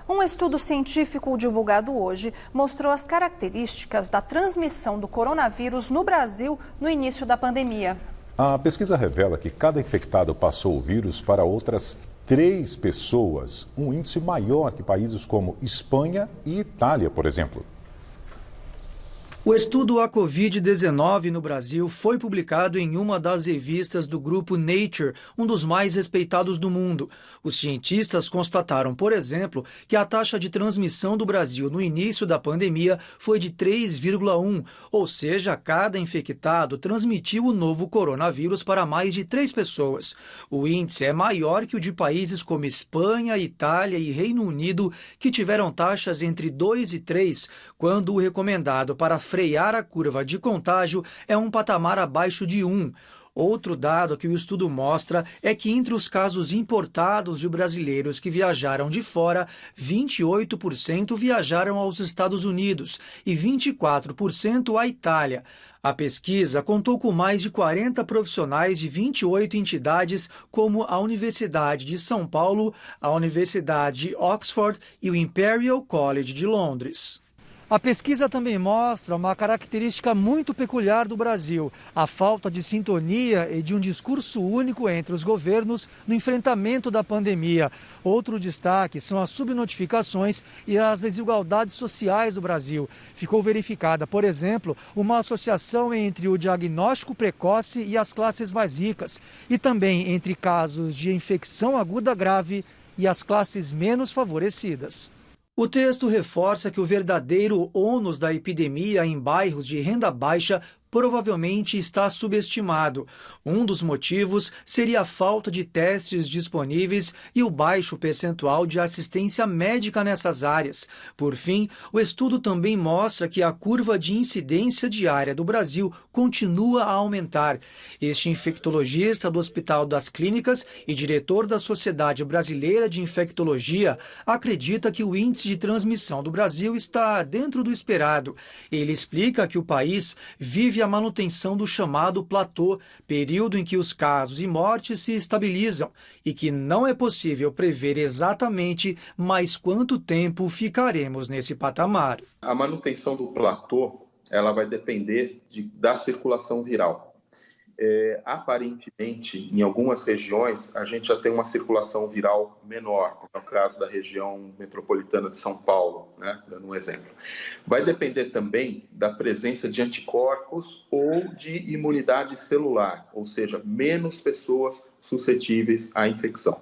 Um estudo científico divulgado hoje mostrou as características da transmissão do coronavírus no Brasil no início da pandemia. A pesquisa revela que cada infectado passou o vírus para outras 3 pessoas, um índice maior que países como Espanha e Itália, por exemplo. O estudo A Covid-19 no Brasil foi publicado em uma das revistas do grupo Nature, um dos mais respeitados do mundo. Os cientistas constataram, por exemplo, que a taxa de transmissão do Brasil no início da pandemia foi de 3,1, ou seja, cada infectado transmitiu o novo coronavírus para mais de 3 pessoas. O índice é maior que o de países como Espanha, Itália e Reino Unido, que tiveram taxas entre 2 e 3, quando o recomendado para frear a curva de contágio é um patamar abaixo de 1. Outro dado que o estudo mostra é que entre os casos importados de brasileiros que viajaram de fora, 28% viajaram aos Estados Unidos e 24% à Itália. A pesquisa contou com mais de 40 profissionais de 28 entidades, como a Universidade de São Paulo, a Universidade de Oxford e o Imperial College de Londres. A pesquisa também mostra uma característica muito peculiar do Brasil: a falta de sintonia e de um discurso único entre os governos no enfrentamento da pandemia. Outro destaque são as subnotificações e as desigualdades sociais do Brasil. Ficou verificada, por exemplo, uma associação entre o diagnóstico precoce e as classes mais ricas, e também entre casos de infecção aguda grave e as classes menos favorecidas. O texto reforça que o verdadeiro ônus da epidemia em bairros de renda baixa provavelmente está subestimado. Um dos motivos seria a falta de testes disponíveis e o baixo percentual de assistência médica nessas áreas. Por fim, o estudo também mostra que a curva de incidência diária do Brasil continua a aumentar. Este infectologista do Hospital das Clínicas e diretor da Sociedade Brasileira de Infectologia acredita que o índice de transmissão do Brasil está dentro do esperado. Ele explica que o país vive a manutenção do chamado platô, período em que os casos e mortes se estabilizam, e que não é possível prever exatamente mais quanto tempo ficaremos nesse patamar. A manutenção do platô, ela vai depender da circulação viral. Aparentemente, em algumas regiões, a gente já tem uma circulação viral menor, como é o caso da região metropolitana de São Paulo, né? Dando um exemplo. Vai depender também da presença de anticorpos ou de imunidade celular, ou seja, menos pessoas suscetíveis à infecção.